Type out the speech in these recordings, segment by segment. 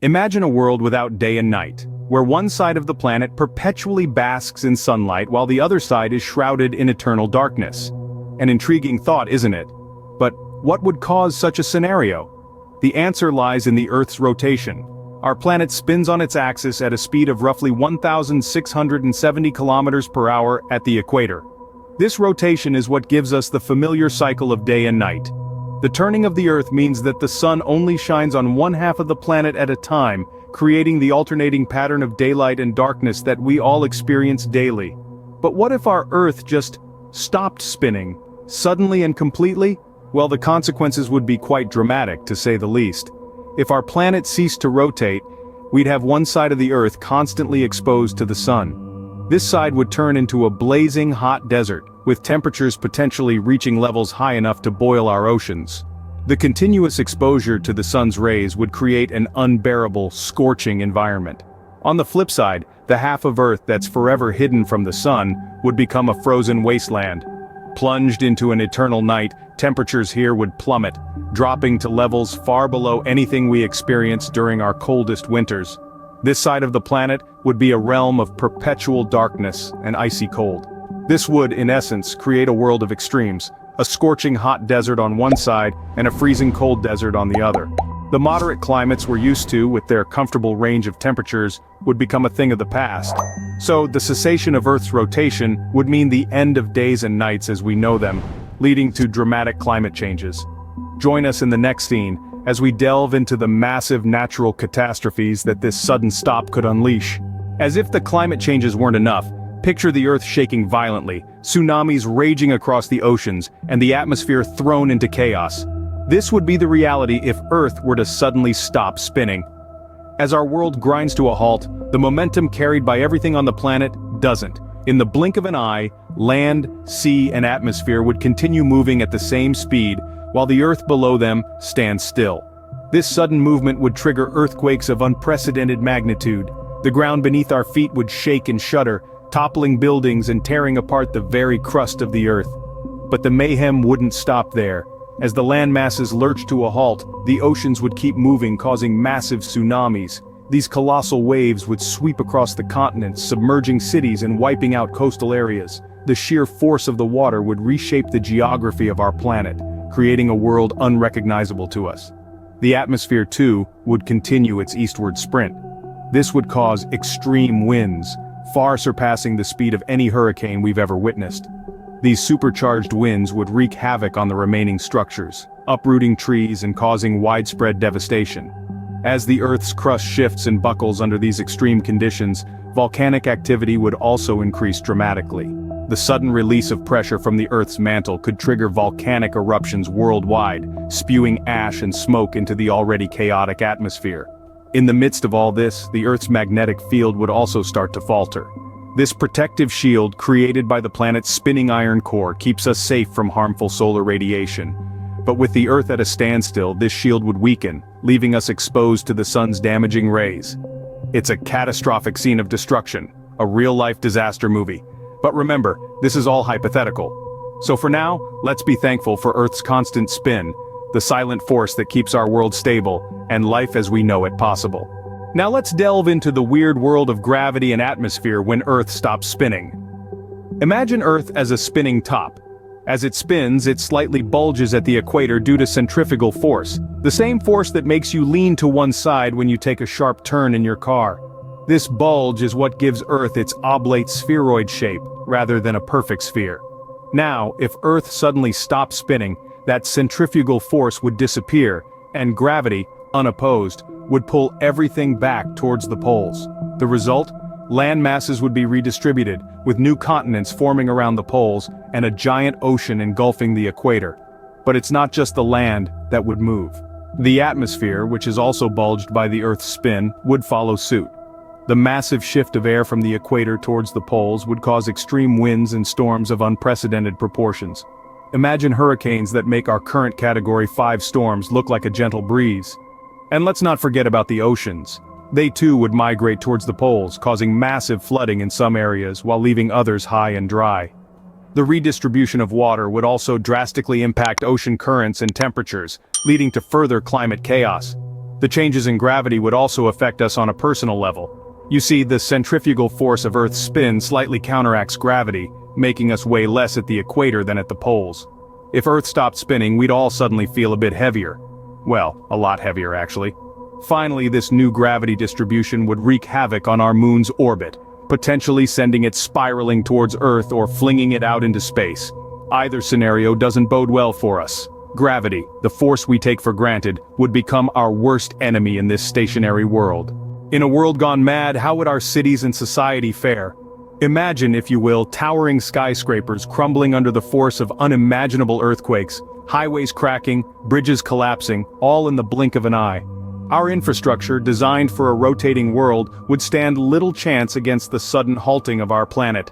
Imagine a world without day and night, where one side of the planet perpetually basks in sunlight while the other side is shrouded in eternal darkness. An intriguing thought, isn't it? But what would cause such a scenario? The answer lies in the Earth's rotation. Our planet spins on its axis at a speed of roughly 1,670 kilometers per hour at the equator. This rotation is what gives us the familiar cycle of day and night. The turning of the Earth means that the sun only shines on one half of the planet at a time, creating the alternating pattern of daylight and darkness that we all experience daily. But what if our Earth just stopped spinning, suddenly and completely? Well, the consequences would be quite dramatic, to say the least. If our planet ceased to rotate, we'd have one side of the Earth constantly exposed to the sun. This side would turn into a blazing hot desert, with temperatures potentially reaching levels high enough to boil our oceans. The continuous exposure to the sun's rays would create an unbearable, scorching environment. On the flip side, the half of Earth that's forever hidden from the sun would become a frozen wasteland. Plunged into an eternal night, temperatures here would plummet, dropping to levels far below anything we experience during our coldest winters. This side of the planet would be a realm of perpetual darkness and icy cold. This would, in essence, create a world of extremes, a scorching hot desert on one side and a freezing cold desert on the other. The moderate climates we're used to, with their comfortable range of temperatures, would become a thing of the past. So, the cessation of Earth's rotation would mean the end of days and nights as we know them, leading to dramatic climate changes. Join us in the next scene, as we delve into the massive natural catastrophes that this sudden stop could unleash. As if the climate changes weren't enough, picture the Earth shaking violently, tsunamis raging across the oceans, and the atmosphere thrown into chaos. This would be the reality if Earth were to suddenly stop spinning. As our world grinds to a halt, the momentum carried by everything on the planet doesn't. In the blink of an eye, land, sea, and atmosphere would continue moving at the same speed, while the Earth below them stands still. This sudden movement would trigger earthquakes of unprecedented magnitude. The ground beneath our feet would shake and shudder, toppling buildings and tearing apart the very crust of the Earth. But the mayhem wouldn't stop there. As the land masses lurched to a halt, the oceans would keep moving, causing massive tsunamis. These colossal waves would sweep across the continent, submerging cities and wiping out coastal areas. The sheer force of the water would reshape the geography of our planet, creating a world unrecognizable to us. The atmosphere, too, would continue its eastward sprint. This would cause extreme winds, far surpassing the speed of any hurricane we've ever witnessed. These supercharged winds would wreak havoc on the remaining structures, uprooting trees and causing widespread devastation. As the Earth's crust shifts and buckles under these extreme conditions, volcanic activity would also increase dramatically. The sudden release of pressure from the Earth's mantle could trigger volcanic eruptions worldwide, spewing ash and smoke into the already chaotic atmosphere. In the midst of all this, the Earth's magnetic field would also start to falter. This protective shield created by the planet's spinning iron core keeps us safe from harmful solar radiation. But with the Earth at a standstill, this shield would weaken, leaving us exposed to the sun's damaging rays. It's a catastrophic scene of destruction, a real-life disaster movie. But remember, this is all hypothetical. So for now, let's be thankful for Earth's constant spin, the silent force that keeps our world stable, and life as we know it possible. Now let's delve into the weird world of gravity and atmosphere when Earth stops spinning. Imagine Earth as a spinning top. As it spins, it slightly bulges at the equator due to centrifugal force, the same force that makes you lean to one side when you take a sharp turn in your car. This bulge is what gives Earth its oblate spheroid shape, rather than a perfect sphere. Now, if Earth suddenly stopped spinning, that centrifugal force would disappear, and gravity, unopposed, would pull everything back towards the poles. The result? Land masses would be redistributed, with new continents forming around the poles, and a giant ocean engulfing the equator. But it's not just the land that would move. The atmosphere, which is also bulged by the Earth's spin, would follow suit. The massive shift of air from the equator towards the poles would cause extreme winds and storms of unprecedented proportions. Imagine hurricanes that make our current Category 5 storms look like a gentle breeze. And let's not forget about the oceans. They too would migrate towards the poles, causing massive flooding in some areas while leaving others high and dry. The redistribution of water would also drastically impact ocean currents and temperatures, leading to further climate chaos. The changes in gravity would also affect us on a personal level. You see, the centrifugal force of Earth's spin slightly counteracts gravity, making us weigh less at the equator than at the poles. If Earth stopped spinning, we'd all suddenly feel a bit heavier. Well, a lot heavier actually. Finally, this new gravity distribution would wreak havoc on our moon's orbit, potentially sending it spiraling towards Earth or flinging it out into space. Either scenario doesn't bode well for us. Gravity, the force we take for granted, would become our worst enemy in this stationary world. In a world gone mad, how would our cities and society fare? Imagine, if you will, towering skyscrapers crumbling under the force of unimaginable earthquakes, highways cracking, bridges collapsing, all in the blink of an eye. Our infrastructure, designed for a rotating world, would stand little chance against the sudden halting of our planet.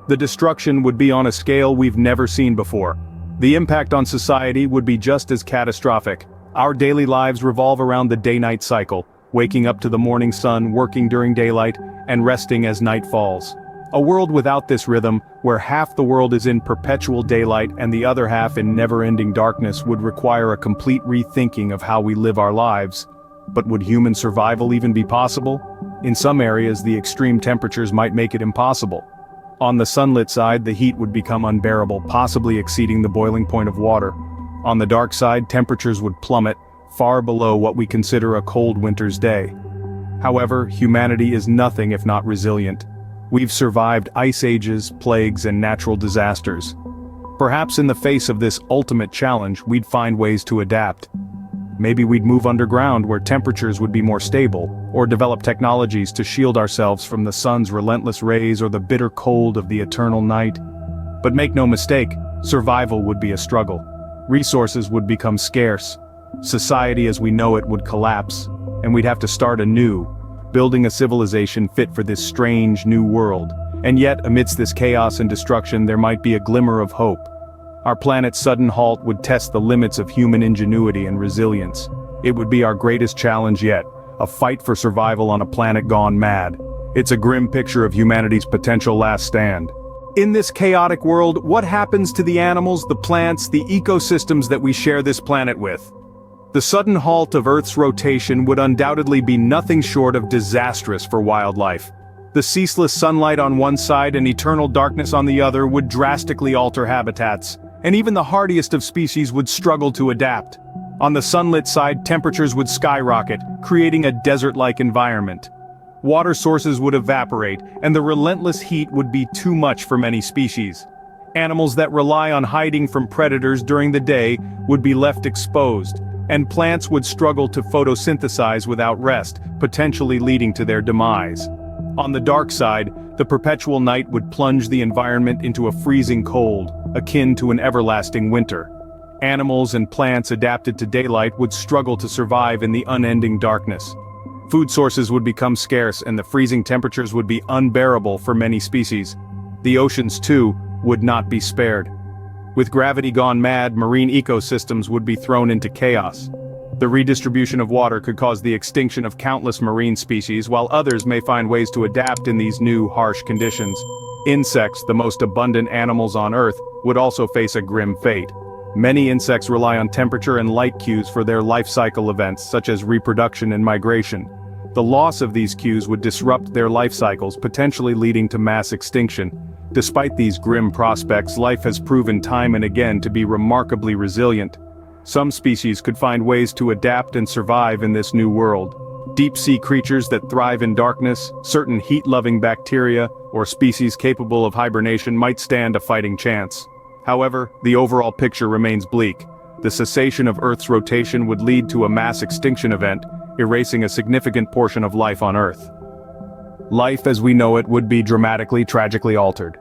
The destruction would be on a scale we've never seen before. The impact on society would be just as catastrophic. Our daily lives revolve around the day-night cycle, waking up to the morning sun, working during daylight, and resting as night falls. A world without this rhythm, where half the world is in perpetual daylight and the other half in never-ending darkness, would require a complete rethinking of how we live our lives. But would human survival even be possible? In some areas, the extreme temperatures might make it impossible. On the sunlit side, the heat would become unbearable, possibly exceeding the boiling point of water. On the dark side, temperatures would plummet, far below what we consider a cold winter's day. However, humanity is nothing if not resilient. We've survived ice ages, plagues, and natural disasters. Perhaps in the face of this ultimate challenge, we'd find ways to adapt. Maybe we'd move underground where temperatures would be more stable, or develop technologies to shield ourselves from the sun's relentless rays or the bitter cold of the eternal night. But make no mistake, survival would be a struggle. Resources would become scarce. Society as we know it would collapse, and we'd have to start anew, building a civilization fit for this strange new world. And yet, amidst this chaos and destruction, there might be a glimmer of hope. Our planet's sudden halt would test the limits of human ingenuity and resilience. It would be our greatest challenge yet, a fight for survival on a planet gone mad. It's a grim picture of humanity's potential last stand. In this chaotic world, what happens to the animals, the plants, the ecosystems that we share this planet with? The sudden halt of Earth's rotation would undoubtedly be nothing short of disastrous for wildlife. The ceaseless sunlight on one side and eternal darkness on the other would drastically alter habitats, and even the hardiest of species would struggle to adapt. On the sunlit side, temperatures would skyrocket, creating a desert-like environment. Water sources would evaporate, and the relentless heat would be too much for many species. Animals that rely on hiding from predators during the day would be left exposed, and plants would struggle to photosynthesize without rest, potentially leading to their demise. On the dark side, the perpetual night would plunge the environment into a freezing cold, akin to an everlasting winter. Animals and plants adapted to daylight would struggle to survive in the unending darkness. Food sources would become scarce and the freezing temperatures would be unbearable for many species. The oceans, too, would not be spared. With gravity gone mad, marine ecosystems would be thrown into chaos. The redistribution of water could cause the extinction of countless marine species, while others may find ways to adapt in these new, harsh conditions. Insects, the most abundant animals on Earth, would also face a grim fate. Many insects rely on temperature and light cues for their life cycle events, such as reproduction and migration. The loss of these cues would disrupt their life cycles, potentially leading to mass extinction. Despite these grim prospects, life has proven time and again to be remarkably resilient. Some species could find ways to adapt and survive in this new world. Deep-sea creatures that thrive in darkness, certain heat-loving bacteria, or species capable of hibernation might stand a fighting chance. However, the overall picture remains bleak. The cessation of Earth's rotation would lead to a mass extinction event, erasing a significant portion of life on Earth. Life as we know it would be dramatically, tragically altered.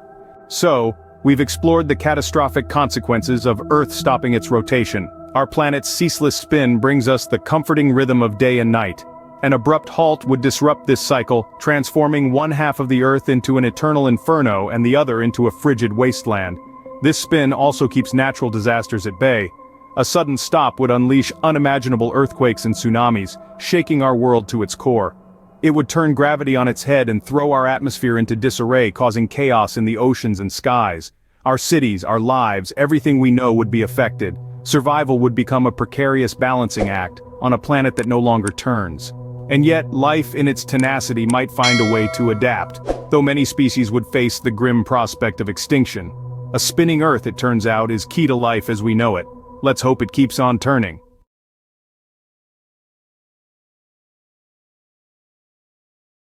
So, we've explored the catastrophic consequences of Earth stopping its rotation. Our planet's ceaseless spin brings us the comforting rhythm of day and night. An abrupt halt would disrupt this cycle, transforming one half of the Earth into an eternal inferno and the other into a frigid wasteland. This spin also keeps natural disasters at bay. A sudden stop would unleash unimaginable earthquakes and tsunamis, shaking our world to its core. It would turn gravity on its head and throw our atmosphere into disarray, causing chaos in the oceans and skies. Our cities, our lives, everything we know would be affected. Survival would become a precarious balancing act, on a planet that no longer turns. And yet, life in its tenacity might find a way to adapt, though many species would face the grim prospect of extinction. A spinning Earth, it turns out, is key to life as we know it. Let's hope it keeps on turning.